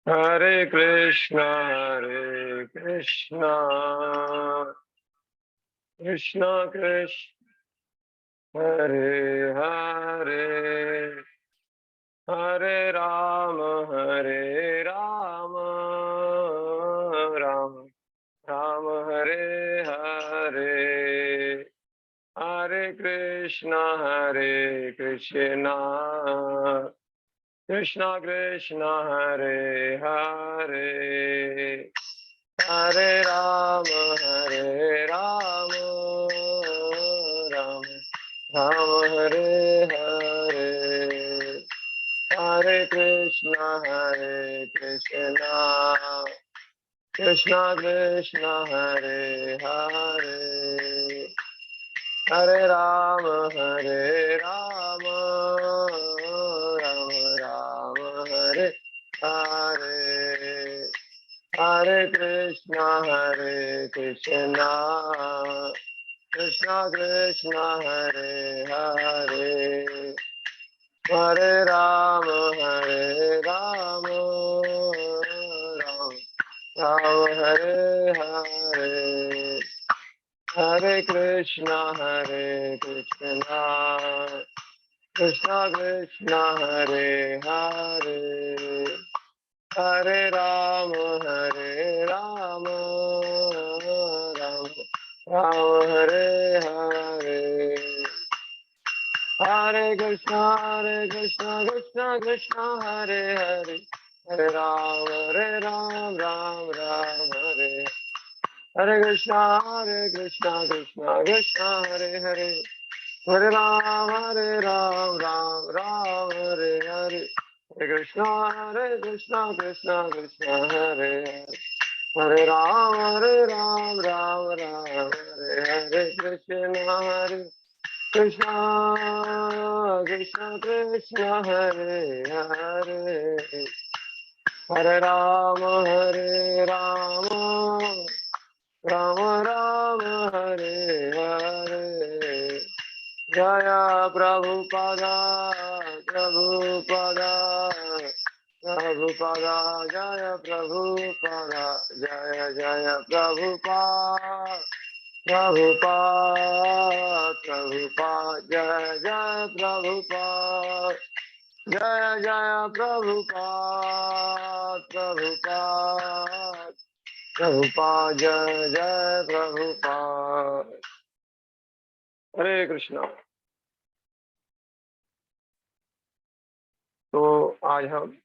हरे कृष्णा कृष्णा कृष्ण हरे हरे हरे राम राम राम हरे हरे हरे कृष्णा कृष्णा कृष्णा हरे हरे हरे राम राम राम हरे हरे हरे कृष्णा कृष्णा कृष्णा हरे हरे हरे राम राम राम हरे हरे हरे कृष्णा कृष्णा कृष्णा हरे हरे हरे राम राम राम हरे हरे हरे कृष्णा कृष्णा कृष्णा हरे हरे हरे राम राम राम हरे हरे हरे कृष्णा कृष्णा कृष्णा हरे हरे हरे राम राम हरे हरे कृष्णा कृष्णा कृष्णा हरे हरे हरे राम हरे हरे हरे कृष्णा कृष्णा कृष्णा हरे हरे हरे राम हरे हरे कृष्णा कृष्णा कृष्णा हरे हरे हरे राम राम राम हरे हरे जय प्रभुपदा प्रभुपदा प्रभुपदा जय प्रभुपदा जय जय प्रभुपाद प्रभुपाद प्रभुपाद जय जय प्रभुपाद जय जय प्रभुपाद प्रभुपाद प्रभुपाद जय जय प्रभुपाद। हरे कृष्णा। तो आज हम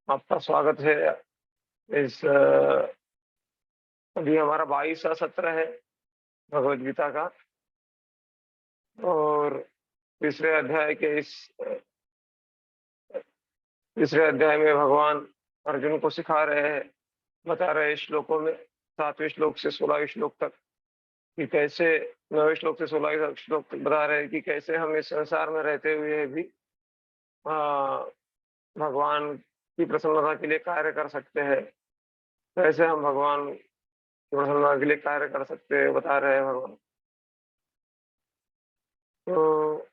आपका स्वागत है इस अभी हमारा 22वां सत्र है भगवद गीता का और तीसरे अध्याय के इस तीसरे अध्याय में भगवान अर्जुन को सिखा रहे हैं, बता रहे हैं श्लोकों में 7वें श्लोक से 16वें श्लोक तक कि कैसे 9वें श्लोक से 16वें श्लोक तक बता रहे हैं कि कैसे हम इस संसार में रहते हुए भी भगवान की प्रसन्नता के लिए कार्य कर सकते हैं। कैसे हम भगवान की प्रसन्नता के लिए कार्य कर सकते हैं बता रहे हैं भगवान। तो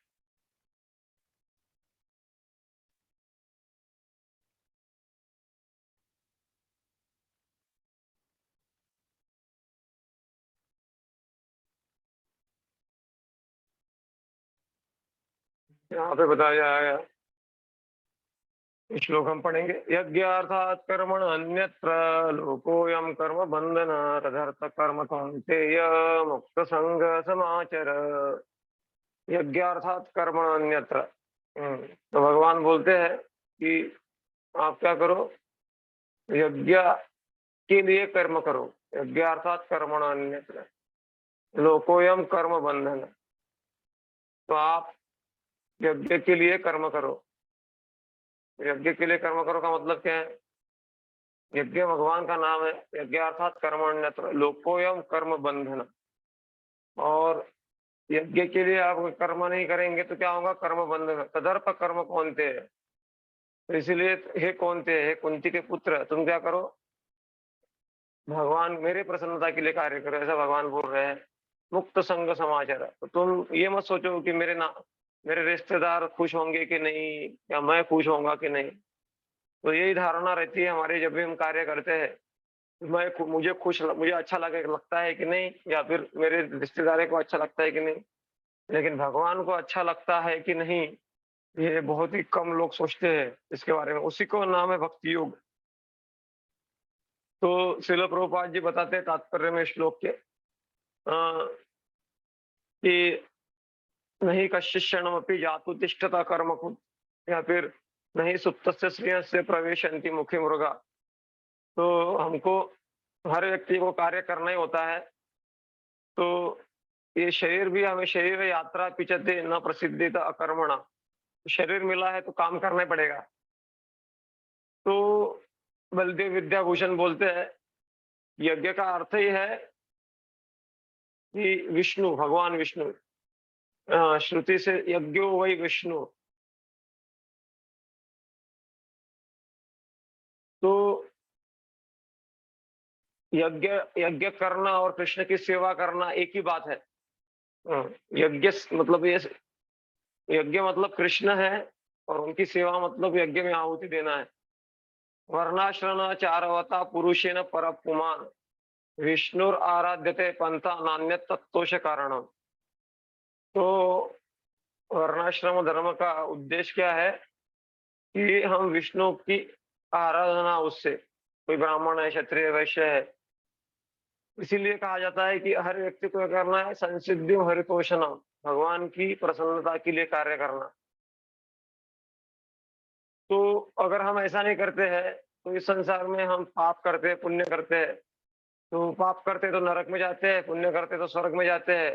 यहाँ पे बताया जाएगा, श्लोक हम पढ़ेंगे। यज्ञार्थात् कर्मण अन्यत्र लोकोऽयं कर्म बंधन तदर्थ कर्म कौन्तेय मुक्त संग समाचर। यज्ञार्थात् कर्मण अन्यत्र। तो भगवान बोलते हैं कि आप क्या करो, यज्ञ के लिए कर्म करो। यज्ञार्थात् कर्मण अन्यत्र लोकोऽयं कर्म बंधन। तो आप यज्ञ के लिए कर्म करो। यज्ञ के लिए कर्म करो का मतलब क्या है? यज्ञ भगवान का नाम है। यज्ञ अर्थात कर्मण्यत्र लोकोयम कर्म बंधन। और यज्ञ के लिए आप कर्म नहीं करेंगे तो क्या होगा? कर्म बंधन। तदर्प कर्म कौनते है। तो इसीलिए हे कौनते हे कुंती के पुत्र, तुम क्या करो? भगवान मेरे प्रसन्नता के लिए कार्य करो, ऐसा भगवान बोल रहे हैं। मुक्त संग समाचार। तो तुम ये मत सोचो कि मेरे रिश्तेदार खुश होंगे कि नहीं, या मैं खुश होऊंगा कि नहीं। तो यही धारणा रहती है हमारी जब भी हम कार्य करते हैं, मुझे अच्छा लगता है कि नहीं, या फिर मेरे रिश्तेदार को अच्छा लगता है कि नहीं, लेकिन भगवान को अच्छा लगता है कि नहीं, ये बहुत ही कम लोग सोचते हैं इसके बारे में। उसी को नाम है भक्ति योग। तो श्रील प्रभुपाद जी बताते हैं तात्पर्य में श्लोक के कि नहीं कश्चित् क्षणमपि जातु तिष्ठता कर्मकृत्, या फिर नहीं सुप्तस्य श्रेयस्य प्रवेशन्ति मुखे मृगा। तो हमको हर व्यक्ति को कार्य करना ही होता है। तो ये शरीर भी हमें शरीर यात्रा पिचते न प्रसिद्धित अकर्मणा, शरीर मिला है तो काम करना ही पड़ेगा। तो बलदेव विद्याभूषण बोलते हैं यज्ञ का अर्थ ही है कि विष्णु, भगवान विष्णु, श्रुति से यज्ञो वही विष्णु। तो यज्ञ यज्ञ करना और कृष्ण की सेवा करना एक ही बात है। यज्ञ मतलब ये यज्ञ मतलब कृष्ण है, और उनकी सेवा मतलब यज्ञ में आहुति देना है। वर्णाश्रम चारवता पुरुषेण पर पुमान विष्णुर आराध्यते पंथा नान्य तत्तोष कारणम। तो वर्णाश्रम धर्म का उद्देश्य क्या है कि हम विष्णु की आराधना, उससे कोई ब्राह्मण है, क्षत्रिय, वैश्य है, इसीलिए कहा जाता है कि हर व्यक्ति को क्या करना है, संसिद्धि हरितोषणम, भगवान की प्रसन्नता के लिए कार्य करना। तो अगर हम ऐसा नहीं करते हैं तो इस संसार में हम पाप करते हैं, पुण्य करते हैं। तो पाप करते तो नरक में जाते हैं, पुण्य करते तो स्वर्ग में जाते हैं,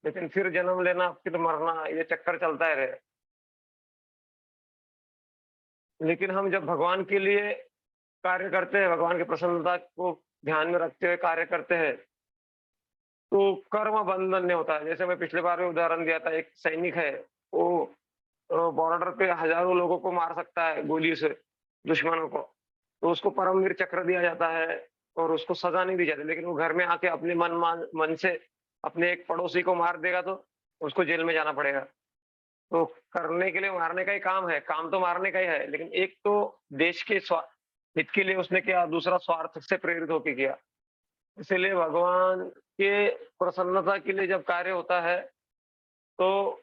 लेकिन फिर जन्म लेना, फिर मरना, ये चक्कर चलता है रहे। लेकिन हम जब भगवान के लिए कार्य करते हैं, भगवान की प्रसन्नता को ध्यान में रखते हुए कार्य करते हैं, तो कर्म बंधन नहीं होता है। जैसे मैं पिछले बार भी उदाहरण दिया था, एक सैनिक है, वो बॉर्डर पे हजारों लोगों को मार सकता है गोली से, दुश्मनों को, तो उसको परमवीर चक्र दिया जाता है और उसको सजा नहीं दी जाती। लेकिन वो घर में आके अपने मन से अपने एक पड़ोसी को मार देगा तो उसको जेल में जाना पड़ेगा। तो करने के लिए मारने का ही काम है, काम तो मारने का ही है, लेकिन एक तो देश के हित के लिए उसने किया, दूसरा स्वार्थ से प्रेरित होकर किया। इसीलिए भगवान के प्रसन्नता के लिए जब कार्य होता है तो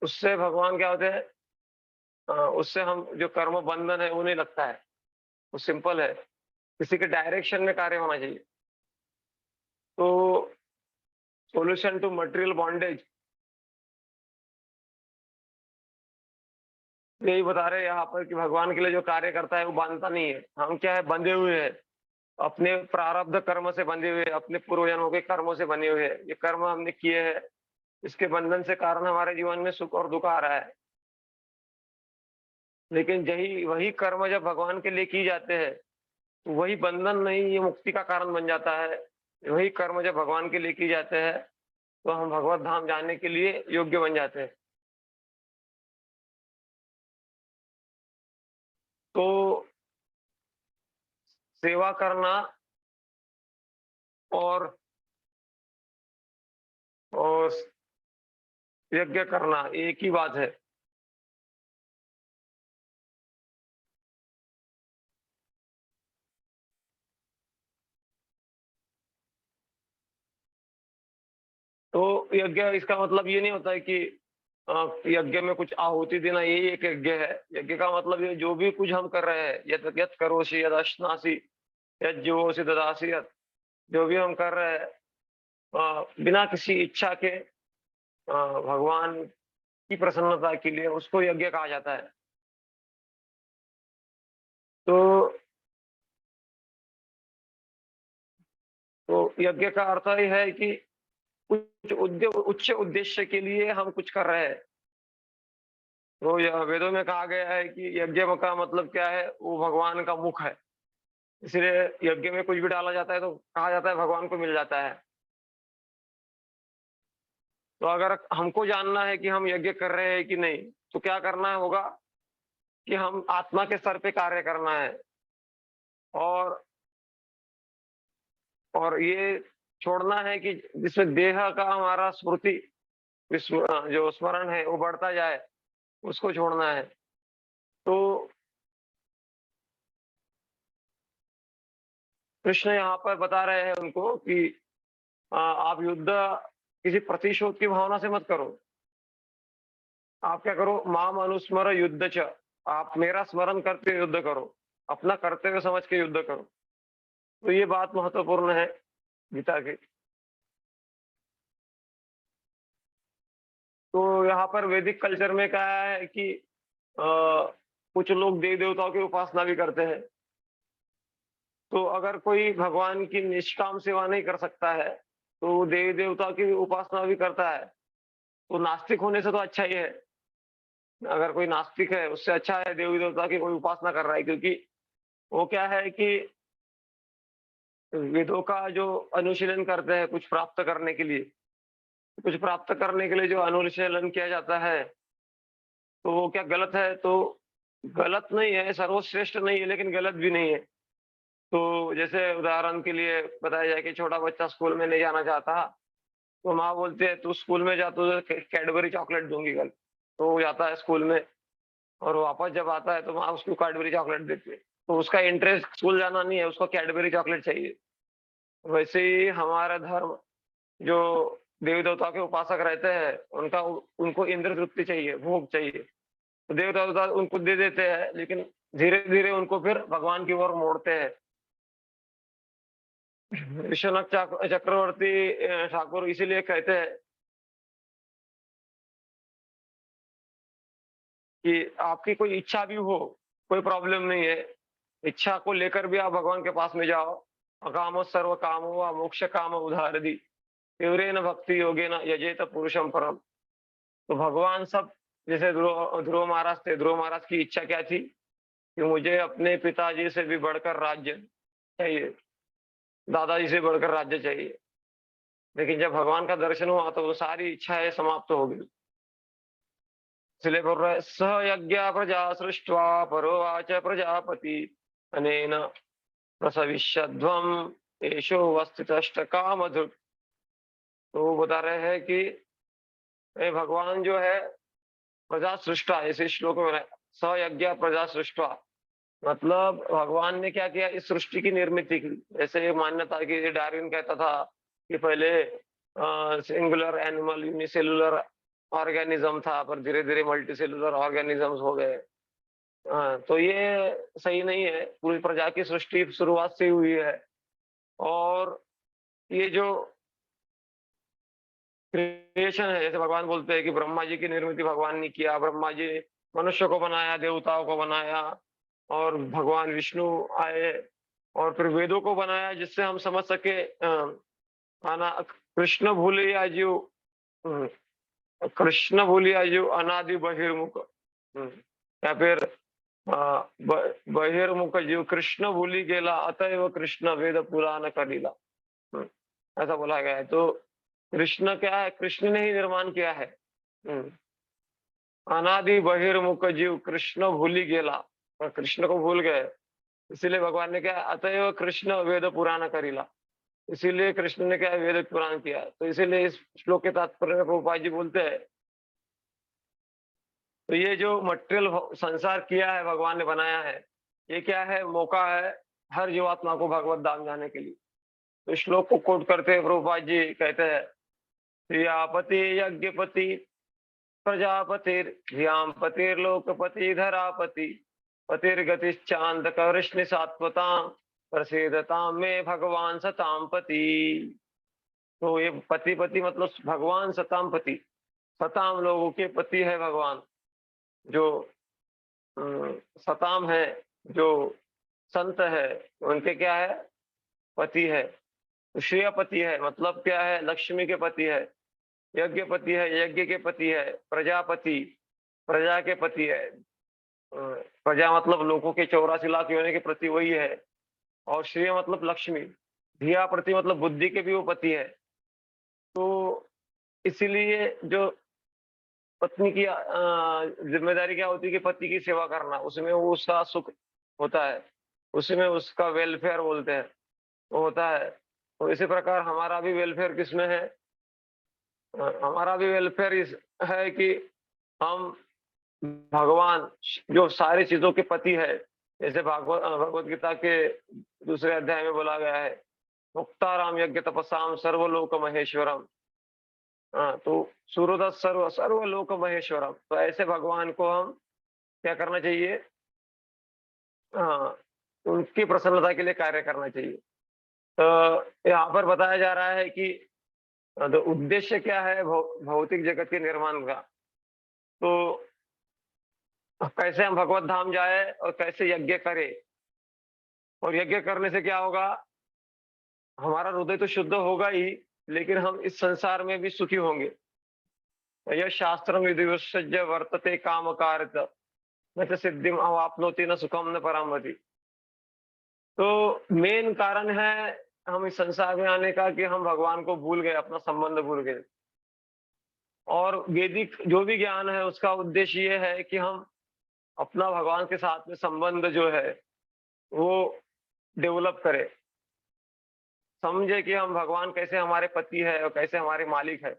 उससे भगवान क्या होते हैं, उससे हम जो कर्म बंधन है वो नहीं लगता है, वो सिंपल है। किसी के डायरेक्शन में कार्य होना चाहिए। तो सॉल्यूशन टू मटेरियल बॉन्डेज, यही बता रहे हैं यहाँ पर कि भगवान के लिए जो कार्य करता है वो बांधता नहीं है। हम क्या है, बंधे हुए हैं, अपने प्रारब्ध कर्म से बंधे हुए, अपने पूर्वजन्मों के कर्मों से बने हुए हैं। ये कर्म हमने किए हैं, इसके बंधन से कारण हमारे जीवन में सुख और दुख आ रहा है। लेकिन यही वही कर्म जब भगवान के लिए की जाते हैं तो वही बंधन नहीं, ये मुक्ति का कारण बन जाता है। वही कर्म जब भगवान के लिए की जाते हैं तो हम भगवत धाम जाने के लिए योग्य बन जाते हैं। तो सेवा करना और और यज्ञ करना एक ही बात है। तो यज्ञ, इसका मतलब ये नहीं होता है कि यज्ञ में कुछ आहुति देना यही एक यज्ञ है। यज्ञ का मतलब ये जो भी कुछ हम कर रहे हैं, यत यत करोसि यद अश्नासि यद जीवोसि ददासि यत, जो भी हम कर रहे हैं बिना किसी इच्छा के भगवान की प्रसन्नता के लिए, उसको यज्ञ कहा जाता है। तो यज्ञ का अर्थ ही है कि कुछ उच्च उद्देश्य के लिए हम कुछ कर रहे हैं। तो यह वेदों में कहा गया है कि यज्ञ का मतलब क्या है, वो भगवान का मुख है। इसलिए यज्ञ में कुछ भी डाला जाता है तो कहा जाता है भगवान को मिल जाता है। तो अगर हमको जानना है कि हम यज्ञ कर रहे हैं कि नहीं, तो क्या करना होगा कि हम आत्मा के स्तर पे कार्य करना है, और ये छोड़ना है कि जिसमें देह का हमारा स्मृति जो स्मरण है वो बढ़ता जाए, उसको छोड़ना है। तो कृष्ण यहाँ पर बता रहे हैं उनको कि आप युद्ध किसी प्रतिशोध की भावना से मत करो। आप क्या करो, माम अनुस्मर युद्ध च, आप मेरा स्मरण करते युद्ध करो, अपना कर्तव्य समझ के युद्ध करो। तो ये बात महत्वपूर्ण है गीता की। तो यहाँ पर वैदिक कल्चर में क्या है कि कुछ लोग देवी देवताओं की उपासना भी करते हैं। तो अगर कोई भगवान की निष्काम सेवा नहीं कर सकता है, तो वो देवी देवता की उपासना भी करता है, तो नास्तिक होने से तो अच्छा ही है। अगर कोई नास्तिक है, उससे अच्छा है देवी देवता की कोई उपासना कर रहा है, क्योंकि वो क्या है कि वेदों का जो अनुशीलन करते हैं कुछ प्राप्त करने के लिए, कुछ प्राप्त करने के लिए जो अनुशीलन किया जाता है, तो वो क्या गलत है? तो गलत नहीं है, सर्वश्रेष्ठ नहीं है, लेकिन गलत भी नहीं है। तो जैसे उदाहरण के लिए बताया जाए कि छोटा बच्चा स्कूल में नहीं जाना चाहता, तो माँ बोलती है, "तू स्कूल में जा, तुझे कैडबरी चॉकलेट दूँगी कल।" तो वो जाता है स्कूल में और वापस जब आता है, तो माँ उसको कैडबरी चॉकलेट देती है। तो उसका इंटरेस्ट स्कूल जाना नहीं है, उसको कैडबरी चॉकलेट चाहिए। वैसे ही हमारा धर्म, जो देवी-देवताओं के उपासक रहते हैं, उनको इंद्र तृप्ति चाहिए, भोग चाहिए। तो देवता उनको दे देते हैं, लेकिन धीरे-धीरे उनको फिर भगवान की ओर मोड़ते हैं। विश्वनाथ चक्रवर्ती ठाकुर इसीलिए कहते हैं कि आपकी कोई इच्छा भी हो, कोई प्रॉब्लम नहीं है। इच्छा को लेकर भी आप भगवान के पास में जाओ। अकामो सर्व कामो वा मोक्ष काम उदाहरति, तीव्रेन भक्ति योगेन यजेत पुरुषं परम। तो भगवान सब, जैसे ध्रुव ध्रुव महाराज थे, ध्रुव महाराज की इच्छा क्या थी कि मुझे अपने पिताजी से भी बढ़कर राज्य चाहिए, दादाजी से बढ़कर राज्य चाहिए। लेकिन जब भगवान का दर्शन हुआ तो वो सारी इच्छाएँ समाप्त हो गई। इसलिए बोल रहा है, स यज्ञ प्रजा सृष्ट्वा परोवाच प्रजापति अनेन प्रसविष्यध्वम् एषो अस्तितष्ट कामधुक्। तो वो बता रहे हैं कि ये भगवान जो है प्रजा सृष्टा, इसी श्लोक में स यज्ञ प्रजा सृष्टा, मतलब भगवान ने क्या किया, इस सृष्टि की निर्मित की। जैसे एक मान्यता कि डार्विन कहता था कि पहले सिंगुलर एनिमल यूनिसेलुलर ऑर्गेनिज्म था, पर धीरे धीरे मल्टी सेलुलर ऑर्गेनिजम्स हो गए। हाँ, तो ये सही नहीं है। पूरी प्रजा की सृष्टि शुरुआत से ही हुई है। और ये जो क्रिएशन है, जैसे भगवान बोलते हैं कि ब्रह्मा जी की निर्मिति भगवान ने किया, ब्रह्मा जी ने मनुष्य को बनाया, देवताओं को बनाया, और भगवान विष्णु आए और फिर वेदों को बनाया, जिससे हम समझ सके आना कृष्ण भूलिया जीव, हम्म, कृष्ण भूलिया जीव अनादि बहिर्मुख, या फिर बहिर्मुख जीव कृष्ण भूली गेला, अतएव कृष्ण वेद पुराण करीला। हम्म, ऐसा बोला गया है। तो कृष्ण क्या है? कृष्ण ने ही निर्माण किया है। हम्म, अनादि बहिर्मुख जीव कृष्ण भूली गेला, और कृष्ण को भूल गए। इसीलिए भगवान ने क्या, अतएव कृष्ण वेद पुराण करीला, इसीलिए कृष्ण ने क्या है, वेद पुराण किया। तो इसीलिए इस श्लोक के तात्पर्य में प्रभुपाद जी बोलते हैं, तो ये जो मटेरियल संसार किया है, भगवान ने बनाया है, ये क्या है, मौका है हर जीवात्मा को भगवत धाम जाने के लिए। तो इस श्लोक को कोट करते हुए प्रभुपाद जी कहते हैं, क्रियापति यज्ञपति प्रजापतिर्ध्यापतिर्लोकपति धरापति पतिर्गतिश्चांद कृष्ण सात्वतां प्रसीदतां में भगवान सतां पति। तो ये पति पति मतलब भगवान सतां पति, सताम लोगों के पति है भगवान। जो सताम है, जो संत है, उनके क्या है, पति है। श्रेयपति है, मतलब क्या है, लक्ष्मी के पति है। यज्ञपति है, यज्ञ के पति है। प्रजापति, प्रजा के पति है। प्रजा मतलब लोगों के 84 लाख योनि के प्रति वही है। और श्रेय मतलब लक्ष्मी। धिया प्रति मतलब बुद्धि के भी वो पति है। तो इसीलिए जो पत्नी की जिम्मेदारी क्या होती है कि पति की सेवा करना, उसमें वो उसका सुख होता है, उसमें उसका वेलफेयर बोलते हैं, वो होता है। तो इसी प्रकार हमारा भी वेलफेयर किसमें है? हमारा भी वेलफेयर इस है कि हम भगवान जो सारी चीजों के पति है, जैसे भगवत गीता के दूसरे अध्याय में बोला गया है, मुक्ताराम यज्ञ तपसाम सर्वलोक महेश्वरम। हाँ, तो सूर्योदय सर्वलोक महेश्वरम, तो ऐसे भगवान को हम क्या करना चाहिए? हाँ, उनकी प्रसन्नता के लिए कार्य करना चाहिए। तो यहाँ पर बताया जा रहा है कि तो उद्देश्य क्या है भौतिक जगत के निर्माण का? तो कैसे हम भगवत धाम जाए और कैसे यज्ञ करें, और यज्ञ करने से क्या होगा? हमारा हृदय तो शुद्ध होगा ही, लेकिन हम इस संसार में भी सुखी होंगे। यह शास्त्रम विधिवत्सज्य वर्तते काम कारित, न च सिद्धिम अवाप्नोति न सुखम न परामति। तो मेन कारण है हम इस संसार में आने का कि हम भगवान को भूल गए, अपना संबंध भूल गए। और वैदिक जो भी ज्ञान है उसका उद्देश्य ये है कि हम अपना भगवान के साथ में संबंध जो है वो डेवलप करें, समझे कि हम भगवान कैसे हमारे पति है और कैसे हमारे मालिक है।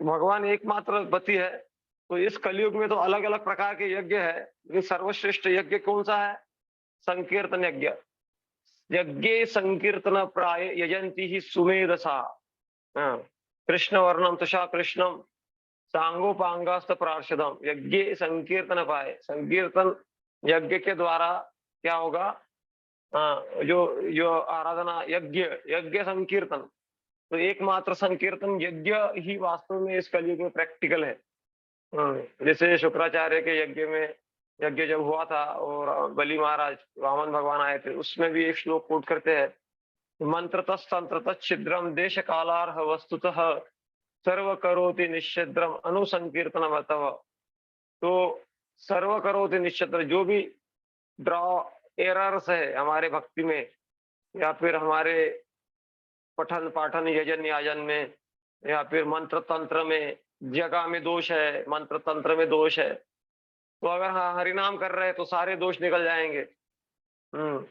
भगवान एकमात्र पति है। तो इस कलयुग में तो अलग अलग प्रकार के यज्ञ है, लेकिन सर्वश्रेष्ठ यज्ञ कौन सा है? संकीर्तन यज्ञ। यज्ञे संकीर्तन प्राय यजंती ही सुमेधसा। हाँ, कृष्ण वर्णम तुषा कृष्णम सांगोपांगास्त प्रार्षदम यज्ञ संकीर्तन पाए। संकीर्तन यज्ञ के द्वारा क्या होगा? हाँ, जो जो आराधना यज्ञ, यज्ञ संकीर्तन, तो एकमात्र संकीर्तन यज्ञ ही वास्तव में इस कलयुग में प्रैक्टिकल है। जैसे शुक्राचार्य के यज्ञ में, यज्ञ जब हुआ था और बलि महाराज वामन भगवान आए थे, उसमें भी एक श्लोक कोट करते हैं, मंत्रतस्तंत्रतः छिद्रम देश कालार्ह वस्तुतः सर्व करोति निश्चिद्रम अनुसंकीर्तनमतः। तो सर्व करोति निश्चिद्र, जो भी ड्रॉ एरर्स है हमारे भक्ति में या फिर हमारे पठन पाठन यजन याजन में या फिर मंत्र तंत्र में जगह में दोष है, मंत्र तंत्र में दोष है, तो अगर हाँ हरिनाम कर रहे हैं तो सारे दोष निकल जाएंगे।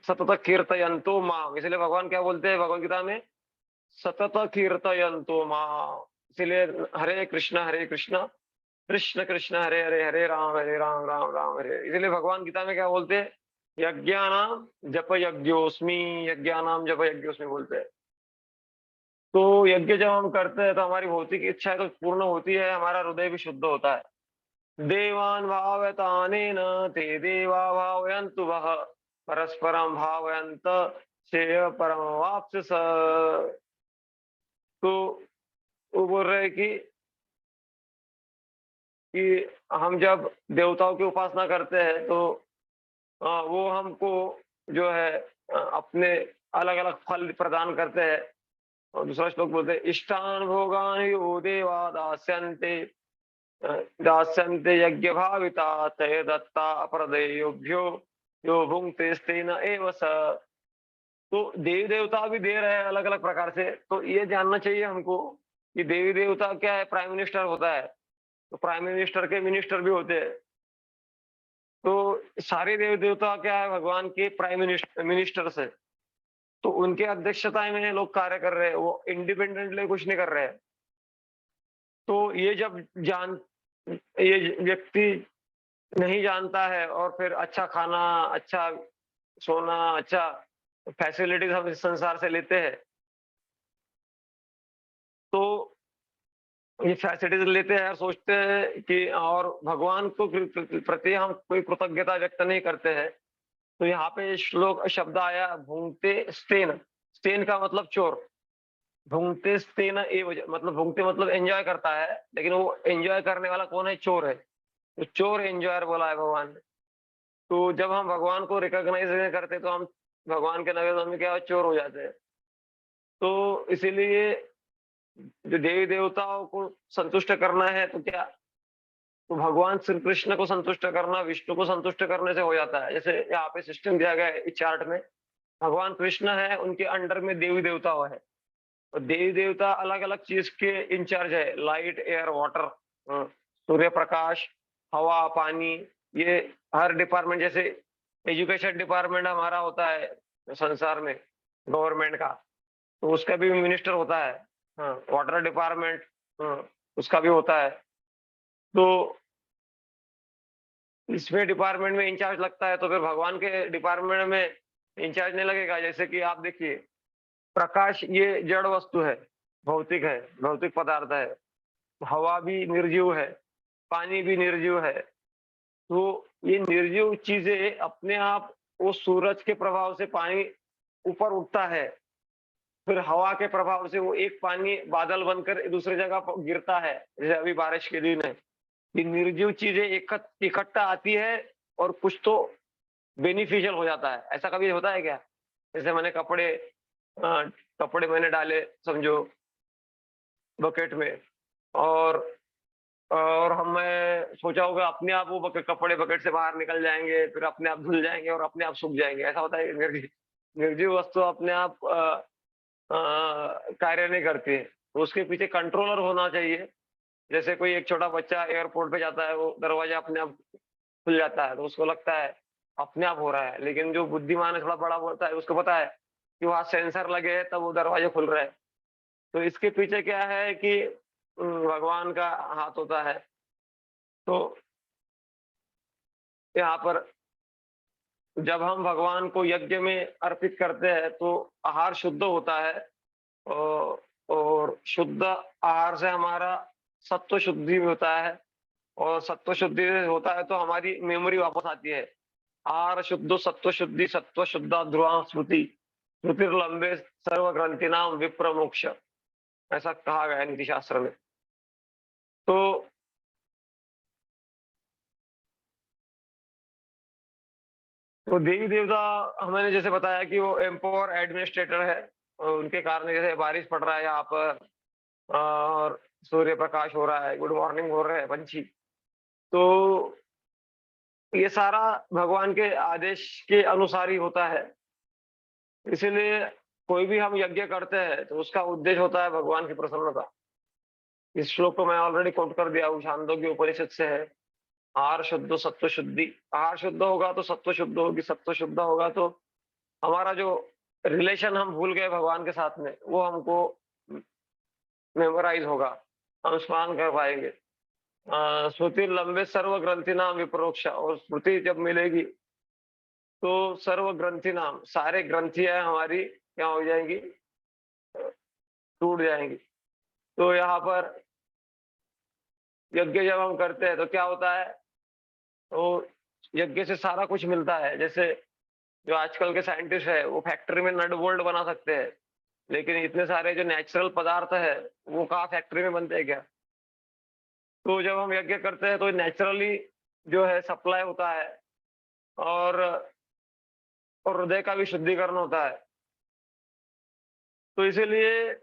सतत कीर्तयन्तो माम, इसलिए भगवान क्या बोलते हैं भगवत गीता में? सतत कीर्तयन्तो माम। इसलिए हरे कृष्ण कृष्ण कृष्ण हरे हरे, हरे राम राम राम हरे। इसलिए भगवान गीता में क्या बोलते हैं? यज्ञानाम जप यज्ञोस्मि, यज्ञानाम जप यज्ञोस्मि बोलते हैं। तो यज्ञ जब हम करते हैं तो हमारी भौतिक इच्छा तो पूर्ण होती है, हमारा हृदय भी शुद्ध होता है। देवान् भावयतानेन ते देवा भावयन्तु वः, परस्परं भावयन्त श्रेय परमवाप्स्यस। तो वो बोल रहे हैं कि हम जब देवताओं की उपासना करते हैं तो वो हमको जो है अपने अलग अलग फल प्रदान करते हैं। और दूसरा श्लोक बोलते हैं, इष्टान भोगान यो देवा दास्यन्ते, दास्यन्ते यज्ञ भाविता तय दत्ता अपरदेयोभ्यो यो भुंक्ते स्तेन एव स। तो देवी देवता भी दे रहे हैं अलग अलग प्रकार से। तो ये जानना चाहिए हमको कि देवी देवता क्या है? प्राइम मिनिस्टर होता है, तो प्राइम मिनिस्टर के मिनिस्टर भी होते हैं। तो सारे देवी देवता क्या है? भगवान के प्राइम मिनिस्टर्स है। तो उनके अध्यक्षता में लोग कार्य कर रहे हैं, वो इंडिपेंडेंटली कुछ नहीं कर रहे हैं। तो ये जब जान ये व्यक्ति नहीं जानता है और फिर अच्छा खाना, अच्छा सोना, अच्छा फैसिलिटीज हम इस संसार से लेते हैं, तो ये फैसिलिटीज लेते हैं और सोचते हैं कि और भगवान को प्रति हम कोई कृतज्ञता व्यक्त नहीं करते हैं। तो यहाँ पे श्लोक शब्द आया भुंक्ते स्तेन। स्तेन का मतलब चोर। भुंक्ते स्तेन एव, मतलब भुंक्ते मतलब एंजॉय करता है, लेकिन वो एंजॉय करने वाला कौन है? चोर है। तो चोर एंजॉयर बोला है भगवान ने। तो जब हम भगवान को रिकॉग्नाइज नहीं करते तो हम भगवान के नजर में क्या चोर हो जाते हैं। तो इसीलिए जो देवी देवताओं को संतुष्ट करना है तो क्या, तो भगवान श्री कृष्ण को संतुष्ट करना विष्णु को संतुष्ट करने से हो जाता है। जैसे यहाँ पे सिस्टम दिया गया है इस चार्ट में, भगवान कृष्ण है, उनके अंडर में देवी देवता है। और देवी देवता अलग अलग चीज के इंचार्ज है, light air water, Surya Prakash, हवा पानी, ये हर डिपार्टमेंट। जैसे एजुकेशन डिपार्टमेंट हमारा होता है संसार में गवर्नमेंट का, तो उसका भी मिनिस्टर होता है। हाँ, वाटर डिपार्टमेंट, हाँ, उसका भी होता है। तो इसमें डिपार्टमेंट में इंचार्ज लगता है, तो फिर भगवान के डिपार्टमेंट में इंचार्ज नहीं लगेगा। जैसे कि आप देखिए, प्रकाश ये जड़ वस्तु है, भौतिक पदार्थ है, हवा भी निर्जीव है, पानी भी निर्जीव है। तो ये निर्जीव चीज़ें अपने आप, वो सूरज के प्रभाव से पानी ऊपर उठता है, फिर हवा के प्रभाव से वो एक पानी बादल बनकर दूसरी जगह प गिरता है, जैसे अभी बारिश के दिन है। ये निर्जीव चीज़ें इकट्ठा आती है और कुछ तो बेनिफिशियल हो जाता है। ऐसा कभी होता है क्या? जैसे मैंने अ, कपड़े मैंने डाले समझो बकेट में, और मैं सोचा होगा अपने आप वो कपड़े बकेट से बाहर निकल जाएँगे, फिर अपने आप धुल जाएँगे और अपने आप सूख जाएँगे। ऐसा होता है? निर्जीव वस्तु अपने आप कार्य नहीं करती है। तो उसके पीछे कंट्रोलर होना चाहिए। जैसे कोई एक छोटा बच्चा एयरपोर्ट पे जाता है, वो दरवाज़ा अपने आप खुल जाता है, तो उसको लगता है अपने आप हो रहा है। लेकिन जो बुद्धिमान है, थोड़ा बड़ा होता है, उसको पता है कि वहाँ सेंसर लगे हैं, तब वो दरवाजे खुल रहे हैं। तो इसके पीछे क्या है कि भगवान का हाथ होता है। तो यहाँ पर जब हम भगवान को यज्ञ में अर्पित करते हैं, तो आहार शुद्ध होता है। औ और शुद्ध आहार से हमारा सत्व शुद्धि भी होता है, और सत्व शुद्धि होता है तो हमारी मेमोरी वापस आती है। आहार शुद्धो सत्व शुद्धि, सत्व शुद्धा ध्रुवा स्मृति, स्मृतिर्लंबे सर्व ग्रंथिनाम विप्र मोक्ष, ऐसा कहा गया है नीति शास्त्र में। तो देवी देवता, मैंने जैसे बताया कि वो एम्पावर एडमिनिस्ट्रेटर है, और उनके कारण जैसे बारिश पड़ रहा है यहाँ पर, और सूर्य प्रकाश हो रहा है, गुड मॉर्निंग हो रहे हैं पंछी। तो ये सारा भगवान के आदेश के अनुसार ही होता है। इसीलिए कोई भी हम यज्ञ करते हैं, तो उसका उद्देश्य होता है भगवान की प्रसन्नता। इस श्लोक को मैं ऑलरेडी कोट कर दिया हूँ, छांदोग्य उपनिषद से है। आहार शुद्धो सत्व शुद्धि, आहार शुद्ध होगा तो सत्व शुद्ध होगी, सत्व शुद्ध होगा तो हमारा जो रिलेशन हम भूल गए भगवान के साथ में, वो हमको मेमोराइज होगा, हम स्मरण कर पाएंगे। स्मृति लंबे सर्व ग्रंथि नाम विप्रोक्ष, और स्मृति जब मिलेगी तो सर्व ग्रंथि नाम, सारे ग्रंथियां हमारी क्या हो जाएंगी, टूट जाएंगी। तो यहाँ पर यज्ञ जब हम करते हैं तो क्या होता है, तो यज्ञ से सारा कुछ मिलता है। जैसे जो आजकल के साइंटिस्ट है, वो फैक्ट्री में नट बोल्ट बना सकते हैं, लेकिन इतने सारे जो नेचुरल पदार्थ है, वो कहाँ फैक्ट्री में बनते हैं क्या? तो जब हम यज्ञ करते हैं तो नेचुरली जो है सप्लाई होता है, और हृदय का भी शुद्धिकरण होता है। तो इसीलिए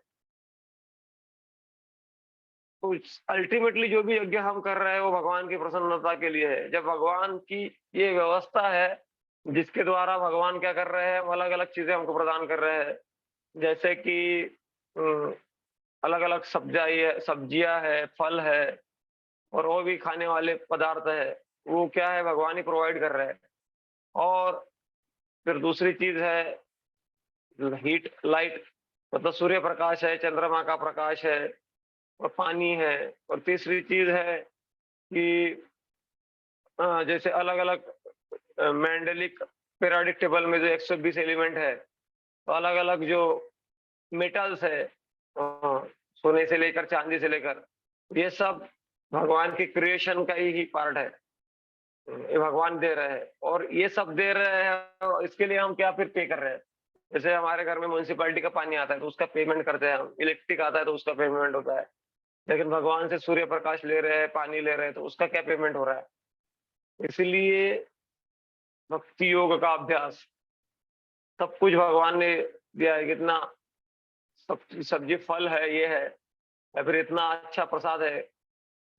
तो अल्टीमेटली जो भी यज्ञ हम कर रहे हैं, वो भगवान की प्रसन्नता के लिए है। जब भगवान की ये व्यवस्था है, जिसके द्वारा भगवान क्या कर रहे हैं, अलग अलग चीजें हमको प्रदान कर रहे हैं। जैसे कि अलग अलग सब्जियां है, फल है, और वो भी खाने वाले पदार्थ है, वो क्या है, भगवान ही प्रोवाइड कर रहे हैं। और फिर दूसरी चीज है हीट लाइट, मतलब सूर्य प्रकाश है, चंद्रमा का प्रकाश है, और पानी है। और तीसरी चीज है कि जैसे अलग अलग मेंडेलिक पीरियोडिक टेबल में जो 120 एलिमेंट है, तो अलग अलग जो मेटल्स है, सोने से लेकर चांदी से लेकर, ये सब भगवान की क्रिएशन का ही पार्ट है। ये भगवान दे रहे हैं, और ये सब दे रहे हैं, और इसके लिए हम क्या फिर पे कर रहे हैं। जैसे हमारे घर में म्युनिसिपैलिटी का पानी आता है, तो उसका पेमेंट करते हैं हम, इलेक्ट्रिक आता है तो उसका पेमेंट होता है। लेकिन भगवान से सूर्य प्रकाश ले रहे हैं, पानी ले रहे हैं, तो उसका क्या पेमेंट हो रहा है। इसलिए भक्ति योग का अभ्यास, सब कुछ भगवान ने दिया है। कितना सब्जी फल है, ये है, या फिर इतना अच्छा प्रसाद है,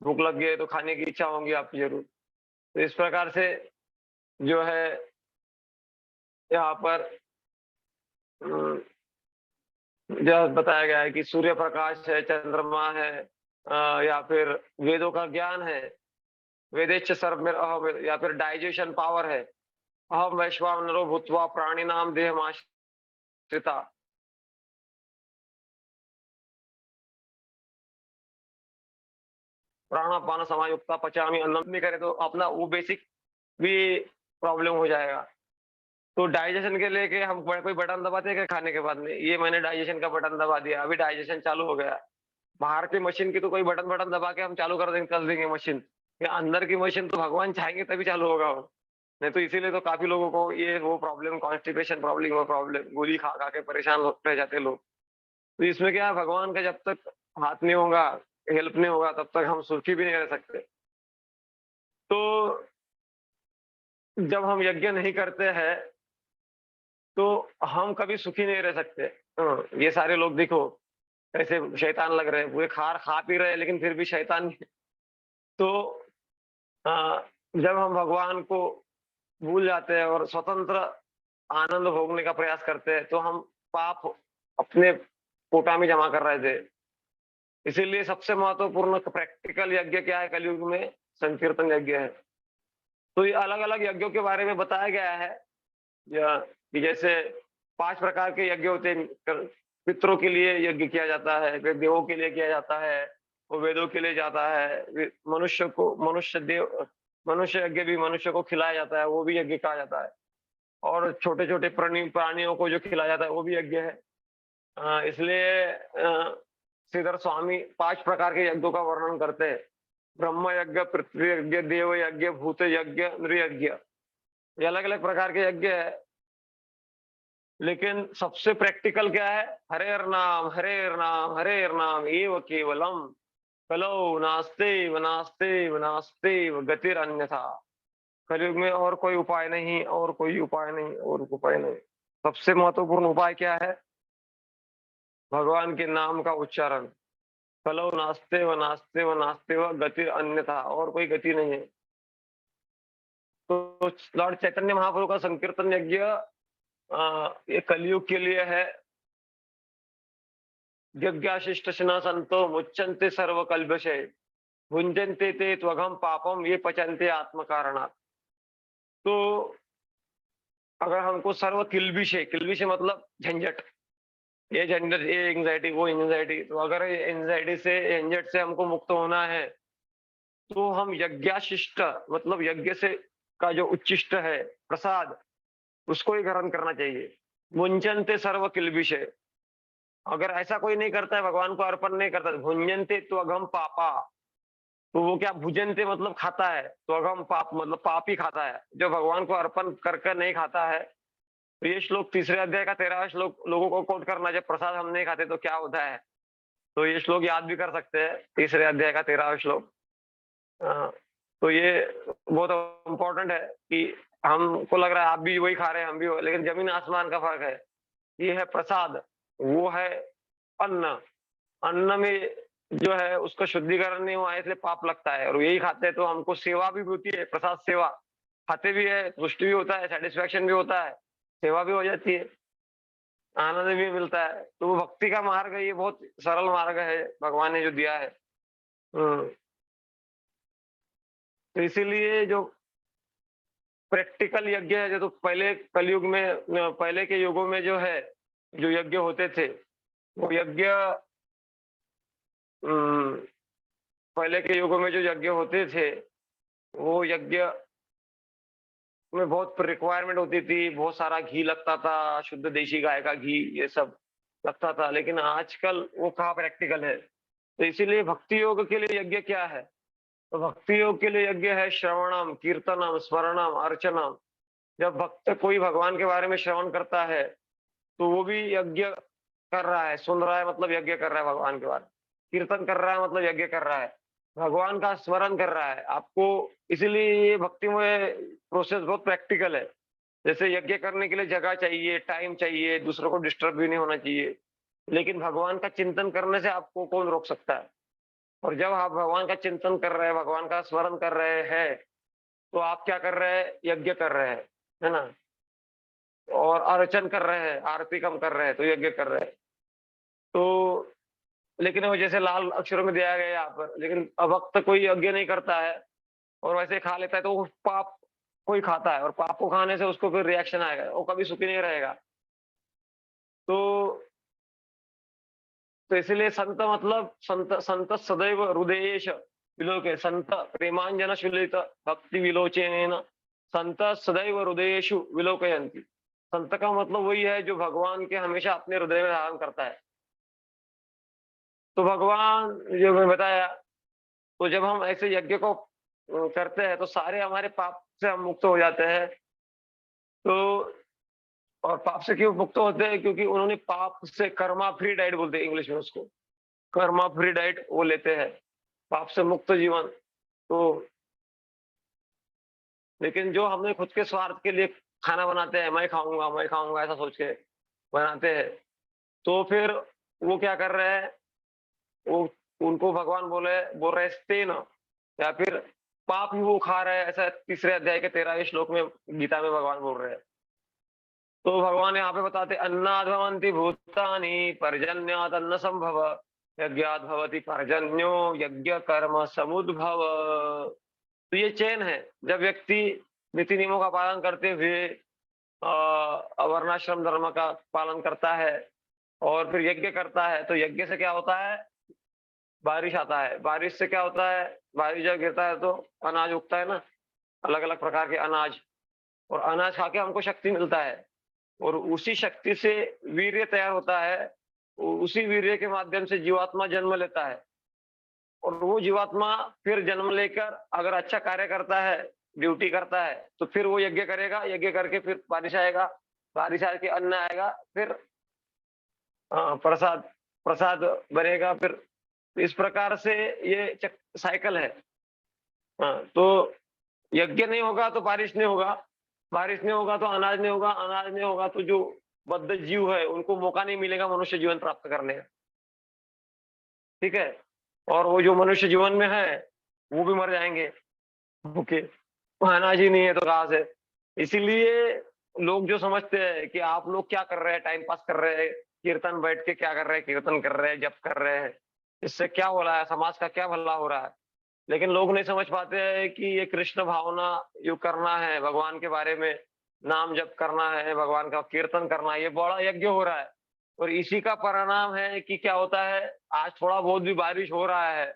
भूख लग गई है तो खाने की इच्छा होगी आपकी जरूर। तो इस प्रकार से जो है यहाँ पर अम, जो बताया गया है कि सूर्य प्रकाश है, चंद्रमा है, या फिर वेदों का ज्ञान है, वेदेच्च सर्व में अहम, या फिर डाइजेशन पावर है, अहम वैश्वानरो भूत्वा प्राणिनाम देहमाश्रिता। प्राणापान समायुक्ता पचामी अन्नम भी करे, तो अपना वो बेसिक भी प्रॉब्लम हो जाएगा। तो डाइजेशन के लिए के हम कोई बटन दबाते हैं क्या खाने के बाद में? ये मैंने डाइजेशन का बटन दबा दिया, अभी डाइजेशन चालू हो गया। बाहर की मशीन की तो कोई बटन बटन दबा के हम चालू कर देंगे मशीन। ये अंदर की मशीन तो भगवान चाहेंगे तभी चालू होगा वो। नहीं तो इसीलिए तो काफ़ी लोगों को ये वो प्रॉब्लम कॉन्स्टिपेशन प्रॉब्लम वो प्रॉब्लम गोली खा-खा के परेशान हो रह जाते हैं लोग। तो इसमें क्या है भगवान का जब तक हाथ नहीं होगा, हेल्प नहीं होगा तब तक हम सुखी भी नहीं रह सकते। तो जब हम यज्ञ नहीं करते हैं, तो हम कभी सुखी नहीं रह सकते। ये सारे लोग देखो कैसे शैतान लग रहे हैं, पूरे खा पी रहे हैं लेकिन फिर भी शैतान तो जब हम भगवान को भूल जाते हैं और स्वतंत्र आनंद भोगने का प्रयास करते हैं, तो हम पाप अपने कोटा में जमा कर रहे थे। इसीलिए सबसे महत्वपूर्ण प्रैक्टिकल यज्ञ क्या है कलयुग में? संकीर्तन यज्ञ है। तो ये अलग-अलग यज्ञों के बारे में बताया गया है या कि जैसे 5 प्रकार के यज्ञ होते हैं। पितरों के लिए यज्ञ किया जाता है, फिर देवों के लिए किया जाता है, वो वेदों के लिए जाता है, फिर मनुष्य यज्ञ भी मनुष्य को खिलाया जाता है, वो भी यज्ञ कहा जाता है। और छोटे-छोटे प्राणियों को जो खिलाया जाता है वो भी यज्ञ है। इसलिए श्रीधर स्वामी 5 प्रकार के यज्ञों का वर्णन करते हैं। ब्रह्म यज्ञ, पृथ्वी यज्ञ, देव यज्ञ, भूत यज्ञ, नृयज्ञ। ये अलग-अलग प्रकार के यज्ञ है। लेकिन सबसे प्रैक्टिकल क्या है? हरेर नाम एव केवलम कलौ नास्तेव नास्तेव नास्तेव गतिरन्यथा। कलयुग में और कोई उपाय नहीं, और कोई उपाय नहीं, और उपाय नहीं। सबसे महत्वपूर्ण उपाय क्या है? भगवान के नाम का उच्चारण। कलौ नास्तेव नास्तेव नास्तेव गति अन्यथा, और कोई गति नहीं है। तो लॉर्ड चैतन्य महाप्रभु का संकीर्तन यज्ञ ये कलयुग के लिए है। यज्ञाशिष्ट संतो मुच्यन्ते सर्व कल्पशे भुंजन्ते ते त्वघम पापम ये पचन्ते आत्म कारणात्। तो अगर हमको सर्व किल्बिशे मतलब झंझट, ये झंझट, ये एंग्जाइटी, वो एंग्जाइटी, तो अगर एंग्जाइटी से झंझट से हमको मुक्त होना है, तो हम यज्ञाशिष्ट मतलब यज्ञ से का जो उच्चिष्ट है प्रसाद, उसको ही ग्रहण करना चाहिए। मुंचनते सर्व किल्बिषे, अगर ऐसा कोई नहीं करता है, भगवान को अर्पण नहीं करता, भुंजनते त्वघम पापा, तो वो क्या भुजनते मतलब खाता है, त्वघम पाप मतलब पाप ही खाता है। जो भगवान को अर्पण करके नहीं खाता है, तो ये श्लोक 3 अध्याय का 13वां श्लोक लोगों को कोट करना, जब प्रसाद हम नहीं खाते तो क्या होता है। तो ये श्लोक याद भी कर सकते हैं, 3 अध्याय का 13वां श्लोक। तो ये बहुत इम्पोर्टेंट है कि हमको लग रहा है आप भी वही खा रहे हैं, हम भी, लेकिन जमीन आसमान का फर्क है। ये है प्रसाद, वो है अन्न। अन्न में जो है उसका शुद्धिकरण नहीं हुआ है, इसलिए पाप लगता है, और यही खाते हैं तो हमको सेवा भी होती है, प्रसाद सेवा खाते भी है, तुष्टि भी होता है, सेटिस्फेक्शन भी होता है, सेवा भी हो जाती है, आनंद भी मिलता है। तो वो भक्ति का मार्ग है, ये बहुत सरल मार्ग है भगवान ने जो दिया है। तो इसीलिए जो प्रैक्टिकल यज्ञ है, जो तो पहले कलयुग में पहले के युगों में जो है जो यज्ञ होते थे, वो यज्ञ पहले के युगों में जो यज्ञ होते थे, वो यज्ञ में बहुत रिक्वायरमेंट होती थी, बहुत सारा घी लगता था, शुद्ध देशी गाय का घी ये सब लगता था, लेकिन आजकल वो कहाँ प्रैक्टिकल है। तो इसीलिए भक्ति योग के लिए यज्ञ क्या है? तो भक्ति योग के लिए यज्ञ है श्रवणम, कीर्तनम, स्मरणम, अर्चनम। जब भक्त कोई भगवान के बारे में श्रवण करता है, तो वो भी यज्ञ कर रहा है, सुन रहा है मतलब यज्ञ कर रहा है भगवान के बारे में। कीर्तन कर रहा है मतलब यज्ञ कर रहा है, भगवान का स्मरण कर रहा है। आपको इसीलिए ये भक्ति में प्रोसेस बहुत प्रैक्टिकल है। जैसे यज्ञ करने के लिए जगह चाहिए, टाइम चाहिए, दूसरों को डिस्टर्ब भी नहीं होना चाहिए, लेकिन भगवान का चिंतन करने से आपको कौन रोक सकता है? और जब आप भगवान का चिंतन कर रहे हैं, भगवान का स्मरण कर रहे हैं, तो आप क्या कर रहे हैं? यज्ञ कर रहे हैं, है ना? और अर्चन कर रहे हैं, आरती कम कर रहे हैं, तो यज्ञ कर रहे हैं। तो लेकिन वो जैसे लाल अक्षरों में दिया गया है यहाँ पर, लेकिन अभक्त कोई यज्ञ नहीं करता है और वैसे खा लेता है, तो वो पाप कोई खाता है, और पाप को खाने से उसको फिर रिएक्शन आएगा, वो कभी सुखी नहीं रहेगा। तो इसलिए संत मतलब संत सदैव हृदयेश विलोके, संत प्रेमांजन शुलित भक्ति विलोचन संत सदैव हृदयेषु विलोकयन्ति। संत का मतलब वही है जो भगवान के हमेशा अपने हृदय में धारण करता है। तो भगवान जो मैं बताया, तो जब हम ऐसे यज्ञ को करते हैं तो सारे हमारे पाप से हम मुक्त हो जाते हैं। तो और पाप से क्यों मुक्त होते हैं? क्योंकि उन्होंने पाप से कर्मा फ्री डाइट बोलते हैं इंग्लिश में उसको। कर्मा फ्री डाइट वो लेते हैं, पाप से मुक्त जीवन। तो लेकिन जो हमने खुद के स्वार्थ के लिए खाना बनाते हैं, मैं खाऊँगा ऐसा सोच के बनाते हैं, तो फिर वो क्या कर रहे हैं, वो उनको भगवान बोल रहे हैं स्तेन, या फिर पाप ही वो खा रहे हैं, ऐसा तीसरे अध्याय के 13वें श्लोक में गीता में भगवान बोल रहे हैं। तो भगवान यहाँ पे बताते अन्नाद् भवन्ति भूतानि पर्जन्यात् अन्न संभव यज्ञात् भवति पर्जन्यो यज्ञ कर्म समुद्भव। तो ये चेन है। जब व्यक्ति नीति नियमों का पालन करते हुए वर्णाश्रम धर्म का पालन करता है और फिर यज्ञ करता है, तो यज्ञ से क्या होता है, बारिश आता है। बारिश से क्या होता है, बारिश जब गिरता है तो अनाज उगता है ना, अलग अलग प्रकार के अनाज, और अनाज खा के हमको शक्ति मिलता है, और उसी शक्ति से वीर्य तैयार होता है। उसी वीर्य के माध्यम से जीवात्मा जन्म लेता है, और वो जीवात्मा फिर जन्म लेकर अगर अच्छा कार्य करता है, ड्यूटी करता है, तो फिर वो यज्ञ करेगा, यज्ञ करके फिर बारिश आएगा, बारिश आके अन्न आएगा, फिर प्रसाद प्रसाद बनेगा। फिर इस प्रकार से ये साइकिल है। तो यज्ञ नहीं होगा तो बारिश नहीं होगा, बारिश नहीं होगा तो अनाज नहीं होगा, अनाज नहीं होगा तो जो बद्ध जीव है उनको मौका नहीं मिलेगा मनुष्य जीवन प्राप्त करने का। ठीक है? और वो जो मनुष्य जीवन में है वो भी मर जाएंगे भूखे, अनाज ही नहीं है तो कहाँ से। इसीलिए लोग जो समझते हैं कि आप लोग क्या कर रहे हैं, टाइम पास कर रहे हैं, कीर्तन बैठ के क्या कर रहे हैं, कीर्तन कर रहे हैं, जप कर रहे हैं, इससे क्या हो रहा है, समाज का क्या भला हो रहा है। लेकिन लोग नहीं समझ पाते हैं कि ये कृष्ण भावना जो करना है, भगवान के बारे में नाम जप करना है, भगवान का कीर्तन करना है, ये बड़ा यज्ञ हो रहा है। और इसी का परिणाम है कि क्या होता है, आज थोड़ा बहुत भी बारिश हो रहा है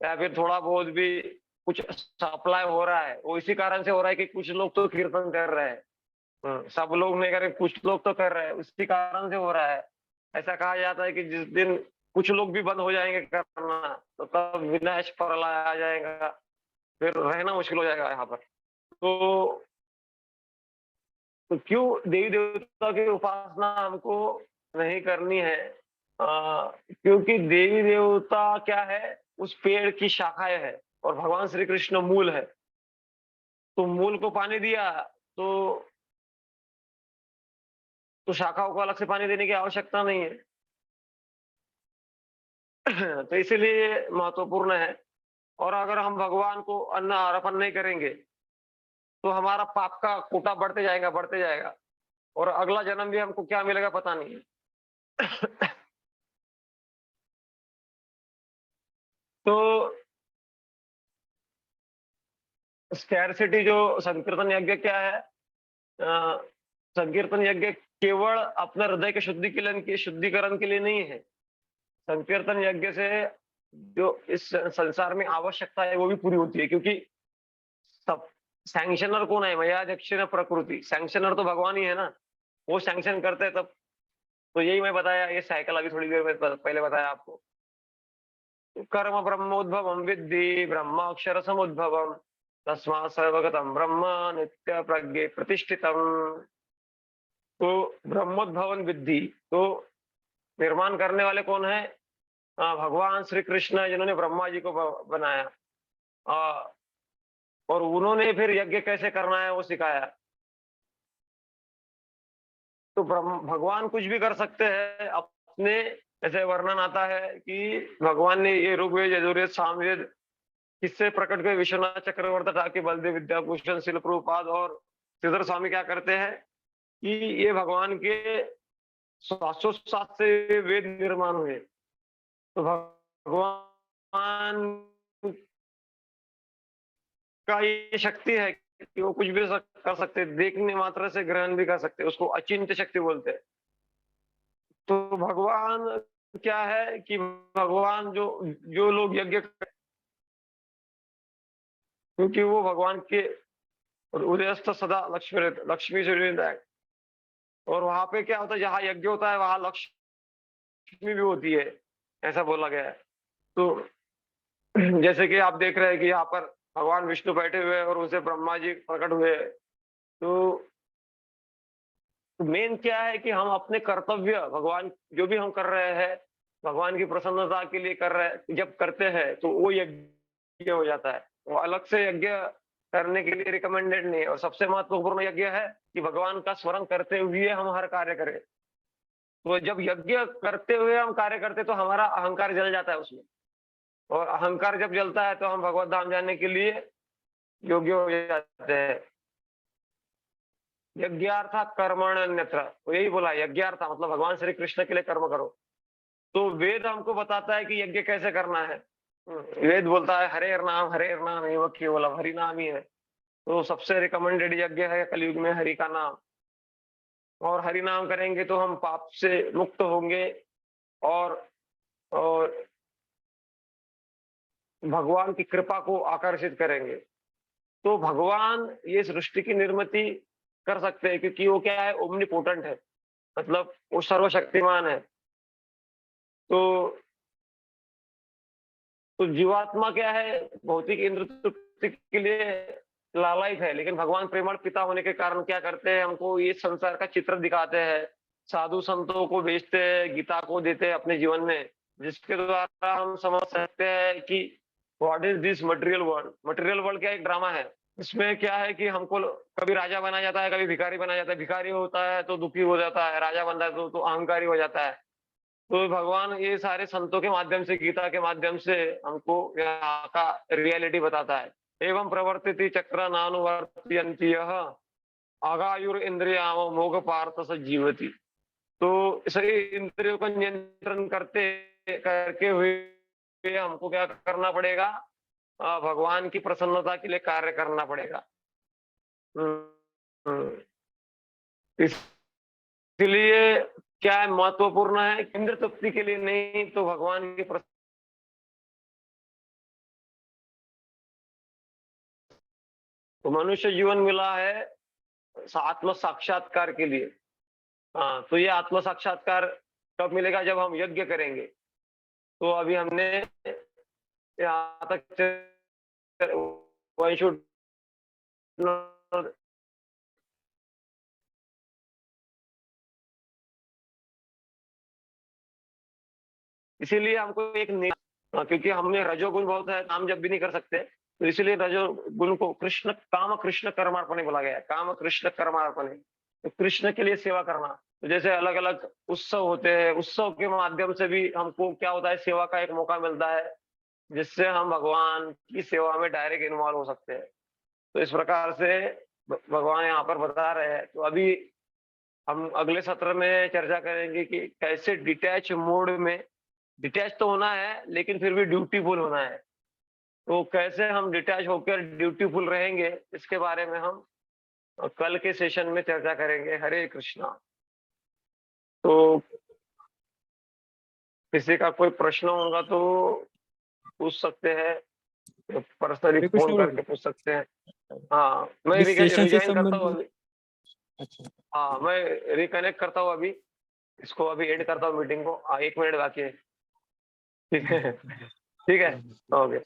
या फिर थोड़ा बहुत भी कुछ सप्लाई हो रहा है, वो इसी कारण से हो रहा है कि कुछ लोग तो कीर्तन कर रहे हैं। सब लोग नहीं कर रहे, कुछ लोग तो कर रहे हैं, उसी कारण से हो रहा है। ऐसा कहा जाता है कि जिस दिन कुछ लोग भी बंद हो जाएंगे करना, तो तब विनाश प्रलय आ जाएगा, फिर रहना मुश्किल हो जाएगा यहाँ पर। तो क्यों देवी देवता की उपासना हमको नहीं करनी है? क्योंकि देवी देवता क्या है, उस पेड़ की शाखाएं है और भगवान श्री कृष्ण मूल है। तो मूल को पानी दिया तो शाखाओं को अलग से पानी देने की आवश्यकता नहीं है। तो इसीलिए महत्वपूर्ण है। और अगर हम भगवान को अन्न अर्पण नहीं करेंगे तो हमारा पाप का कोटा बढ़ते जाएगा, बढ़ते जाएगा, और अगला जन्म भी हमको क्या मिलेगा पता नहीं है। तो स्कैरसिटी जो संकीर्तन यज्ञ क्या है, अ, संकीर्तन यज्ञ केवल अपने हृदय के शुद्धिकरण के लिए नहीं है। संकीर्तन यज्ञ से जो इस संसार में आवश्यकता है वो भी पूरी होती है, क्योंकि सब सैंक्शनर कौन है, मया दक्षिण प्रकृति, सैंक्शनर तो भगवान ही है ना, वो सैंक्शन करते हैं तब। तो यही मैं बताया, ये साइकिल अभी थोड़ी देर में पहले बताया आपको। कर्म ब्रह्मोद्भवम विद्धि ब्रह्माक्षर समुद्भवम तस्मात् सर्वगतम ब्रह्म नित्य प्रज्ञे प्रतिष्ठितम। तो ब्रह्मोद्भवन विद्धि, तो निर्माण करने वाले कौन है? भगवान श्री कृष्ण, जिन्होंने ब्रह्मा जी को बनाया, और उन्होंने फिर यज्ञ कैसे करना है वो सिखाया। तो भगवान कुछ भी कर सकते हैं अपने, ऐसे वर्णन आता है कि भगवान ने ये ऋग्वेद, यजुर्वेद, सामवेद किससे प्रकट हुए, विश्वनाथ चक्रवर्ती ठाकुर, बलदेव विद्याभूषण, शिल प्रभुपाद और श्रीधर स्वामी क्या करते हैं कि ये भगवान के श्वासोच्छ्वास से वेद निर्माण हुए। तो भगवान का ये शक्ति है कि वो कुछ भी कर सकते, देखने मात्र से ग्रहण भी कर सकते, उसको अचिंत्य शक्ति बोलते हैं। तो भगवान क्या है कि भगवान जो जो लोग यज्ञ, क्योंकि वो भगवान के और उदयस्थ सदा लक्ष्मी लक्ष्मी से रहता है। और वहां पे क्या होता है, जहाँ यज्ञ होता है वहां लक्ष्मी भी होती है, ऐसा बोला गया है। तो जैसे कि आप देख रहे हैं कि यहाँ पर भगवान विष्णु बैठे हुए हैं और उनसे ब्रह्मा जी प्रकट हुए। तो मेन क्या है कि हम अपने कर्तव्य भगवान जो भी हम कर रहे हैं, भगवान की प्रसन्नता के लिए कर रहे हैं, जब करते हैं तो वो यज्ञ हो जाता है। वो अलग से यज्ञ करने के लिए रिकमेंडेड नहीं है। और सबसे महत्वपूर्ण यज्ञ है कि भगवान का स्मरण करते हुए हम हर कार्य करें। तो जब यज्ञ करते हुए हम कार्य करते तो हमारा अहंकार जल जाता है उसमें, और अहंकार जब जलता है तो हम भगवत धाम जाने के लिए योग्य हो जाते हैं। यज्ञार्था कर्मण अन्यत्र, तो यही बोला यज्ञार्था मतलब भगवान श्री कृष्ण के लिए कर्म करो। तो वेद हमको बताता है कि यज्ञ कैसे करना है। वेद बोलता है हरे नाम एवं केवलम, हरि नाम ही है। तो सबसे रिकमेंडेड यज्ञ है कलयुग में हरि का नाम। और हरि नाम करेंगे तो हम पाप से मुक्त होंगे, और और भगवान की कृपा को आकर्षित करेंगे। तो भगवान ये सृष्टि की निर्मिति कर सकते हैं क्योंकि वो क्या है, ओमनीपोटेंट है, मतलब वो सर्वशक्तिमान है। तो तो जीवात्मा क्या है, भौतिक इंद्र तृप्ति के लिए लालायित है, लेकिन भगवान प्रेमळ पिता होने के कारण क्या करते हैं, हमको ये संसार का चित्र दिखाते हैं, साधु संतों को भेजते हैं, गीता को देते हैं अपने जीवन में, जिसके द्वारा हम समझ सकते हैं कि what is this material world. Material world क्या एक ड्रामा है। इसमें क्या है कि हमको कभी राजा बनाया जाता है, कभी भिखारी बनाया जाता है। भिखारी होता है तो दुखी हो जाता है, राजा बनता है तो अहंकारी हो जाता है। तो भगवान ये सारे संतों के माध्यम से, गीता के माध्यम से हमको यहाँ का रियलिटी बताता है। एवं प्रवर्तिति चक्र नानुवर्तयन्ति यः आगायुर इंद्रियाम मोघ पार्थ स जीवति। तो सही इंद्रियों का नियंत्रण करते करके हुए हमको क्या करना पड़ेगा, भगवान की प्रसन्नता के लिए कार्य करना पड़ेगा। हम्म, हम्म। इसलिए क्या है, महत्वपूर्ण है इंद्र तृप्ति के लिए नहीं तो भगवान की तो मनुष्य जीवन मिला है आत्म साक्षात्कार के लिए। हाँ, तो ये आत्म साक्षात्कार कब मिलेगा, जब हम यज्ञ करेंगे। तो अभी हमने यहाँ तक वन शुड, इसीलिए हमको एक क्योंकि हमने रजोगुण बहुत है, काम जब भी नहीं कर सकते, तो इसीलिए रजोगुण को कृष्ण कर्मार्पण बोला गया है। काम कृष्ण कर्मार्पण, तो कृष्ण के लिए सेवा करना। तो जैसे अलग अलग उत्सव होते हैं, उत्सव के माध्यम से भी हमको क्या होता है, सेवा का एक मौका मिलता है, जिससे हम भगवान की सेवा में डायरेक्ट इन्वॉल्व हो सकते हैं। तो इस प्रकार से भगवान यहाँ पर बता रहे हैं। तो अभी हम अगले सत्र में चर्चा करेंगे कि कैसे डिटैच मोड में, डिटैच तो होना है लेकिन फिर भी ड्यूटीफुल होना है। तो कैसे हम डिटैच होकर ड्यूटीफुल रहेंगे, इसके बारे में हम कल के सेशन में चर्चा करेंगे। हरे कृष्णा। तो किसी का कोई प्रश्न होगा तो पूछ सकते हैं, पर्सनली हरे फोन कृष्ण करके प्रभु। पूछ सकते हैं। हाँ, मैं इस सेशन से रिजाइन करता हूँ संबंधित। अभी। अच्छा। हाँ, मैं रिकनेक्ट करता हूँ अभी, इसको अभी एंड करता हूँ मीटिंग को। 1 मिनट बाकी है। ठीक है, ठीक है, ओके।